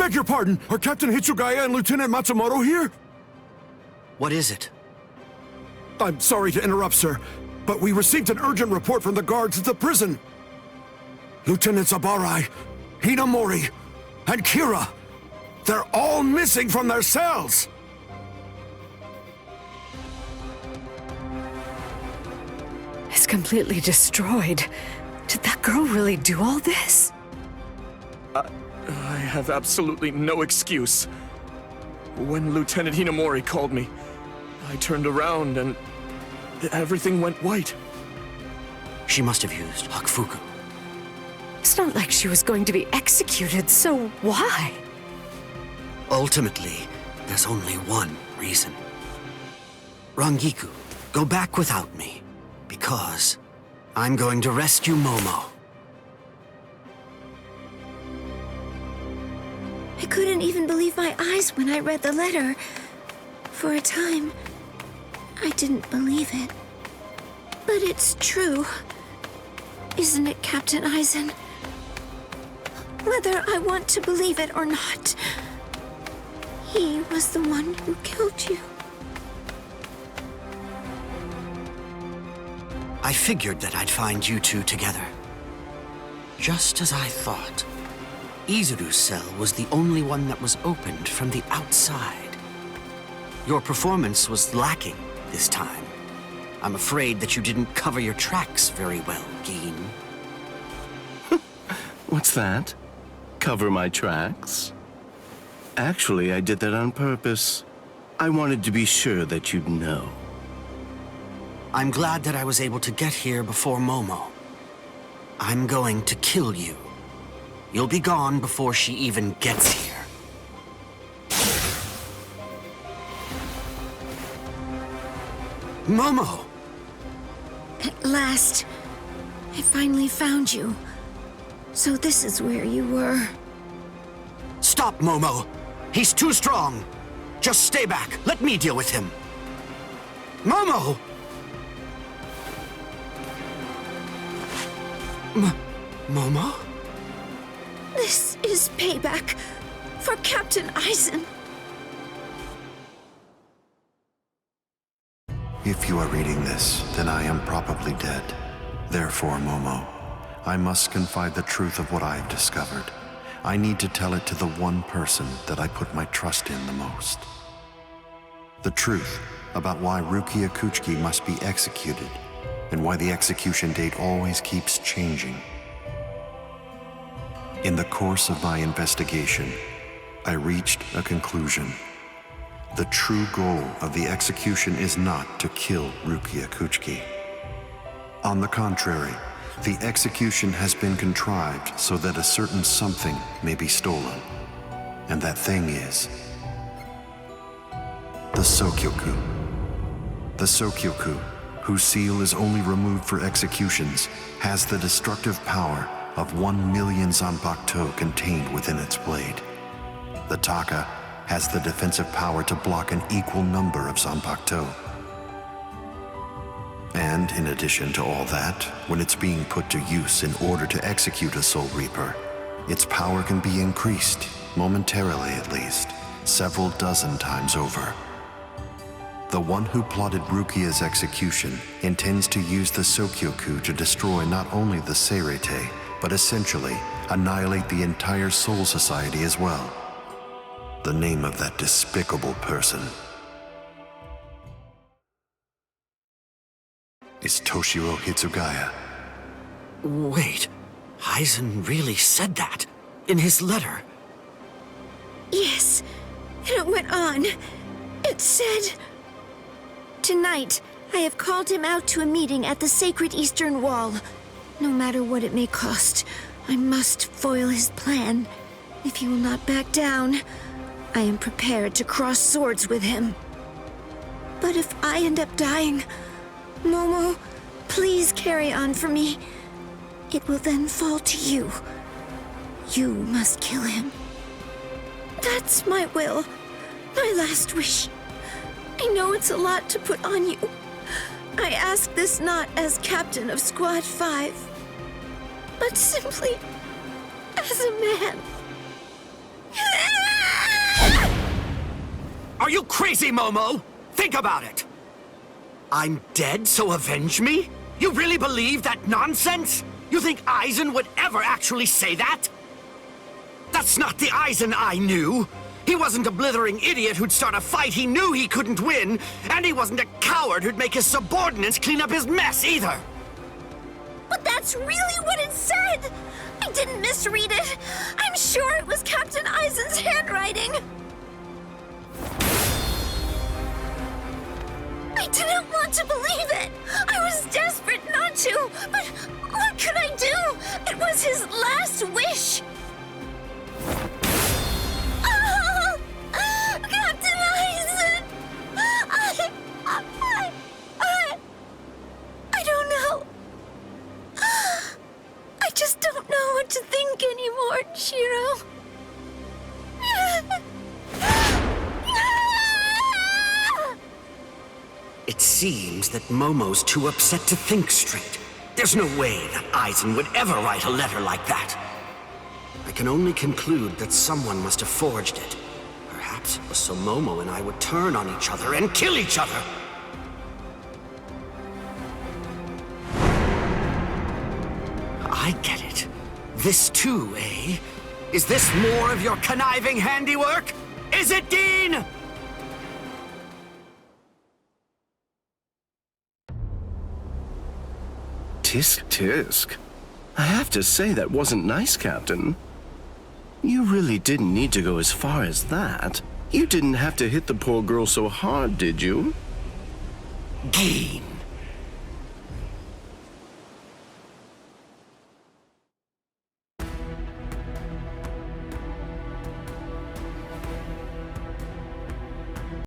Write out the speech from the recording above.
beg your pardon. Are Captain Hitsugaya and Lieutenant Matsumoto here? What is it? I'm sorry to interrupt, sir, but we received an urgent report from the guards at the prison. Lieutenant Zabarai, Hinamori, and Kira, they're all missing from their cells! It's completely destroyed. Did that girl really do all this? I have absolutely no excuse. When Lieutenant Hinamori called me, I turned around and everything went white. She must have used Hakufuku. It's not like she was going to be executed, so why? Ultimately, there's only one reason. Rangiku, go back without me, because I'm going to rescue Momo. I couldn't even believe my eyes when I read the letter. For a time, I didn't believe it. But it's true. Isn't it, Captain Aizen? Whether I want to believe it or not, he was the one who killed you. I figured that I'd find you two together. Just as I thought. Izuru's cell was the only one that was opened from the outside. Your performance was lacking this time. I'm afraid that you didn't cover your tracks very well, Gin. What's that? Cover my tracks? Actually, I did that on purpose. I wanted to be sure that you'd know. I'm glad that I was able to get here before Momo. I'm going to kill you. You'll be gone before she even gets here. Momo! At last, I finally found you. So this is where you were. Stop, Momo! He's too strong! Just stay back. Let me deal with him. Momo! Momo? This is payback for Captain Aizen. If you are reading this, then I am probably dead. Therefore, Momo, I must confide the truth of what I have discovered. I need to tell it to the one person that I put my trust in the most. The truth about why Rukia Kuchiki must be executed, and why the execution date always keeps changing. In the course of my investigation, I reached a conclusion. The true goal of the execution is not to kill Rukia Kuchiki. On the contrary, the execution has been contrived so that a certain something may be stolen. And that thing is the Sokyoku. The Sokyoku, whose seal is only removed for executions, has the destructive power of 1 million Zanpakuto contained within its blade. The Taka has the defensive power to block an equal number of Zanpakuto. And in addition to all that, when it's being put to use in order to execute a Soul Reaper, its power can be increased, momentarily at least, several dozen times over. The one who plotted Rukia's execution intends to use the Sokyoku to destroy not only the Seirete, but essentially annihilate the entire Soul Society as well. The name of that despicable person is Toshiro Hitsugaya. Wait, Aizen really said that in his letter? Yes, and it went on. It said, "Tonight, I have called him out to a meeting at the Sacred Eastern Wall. No matter what it may cost, I must foil his plan. If he will not back down, I am prepared to cross swords with him. But if I end up dying, Momo, please carry on for me. It will then fall to you. You must kill him. That's my will, my last wish. I know it's a lot to put on you. I ask this not as captain of Squad 5, but simply as a man." Are you crazy, Momo? Think about it. I'm dead, so avenge me? You really believe that nonsense? You think Aizen would ever actually say that? That's not the Aizen I knew. He wasn't a blithering idiot who'd start a fight he knew he couldn't win, and he wasn't a coward who'd make his subordinates clean up his mess either. But that's really what it said! I didn't misread it. I'm sure it was Captain Aizen's handwriting. I didn't want to believe it. I was desperate not to, but what could I do? It was his last wish. Oh, Captain Aizen! I don't know. I just don't know what to think anymore, Shiro. It seems that Momo's too upset to think straight. There's no way that Aizen would ever write a letter like that. I can only conclude that someone must have forged it. Perhaps it was so Momo and I would turn on each other and kill each other. I get it. This too, eh? Is this more of your conniving handiwork? Is it, Dean? Tisk tisk. I have to say that wasn't nice, Captain. You really didn't need to go as far as that. You didn't have to hit the poor girl so hard, did you? Dean,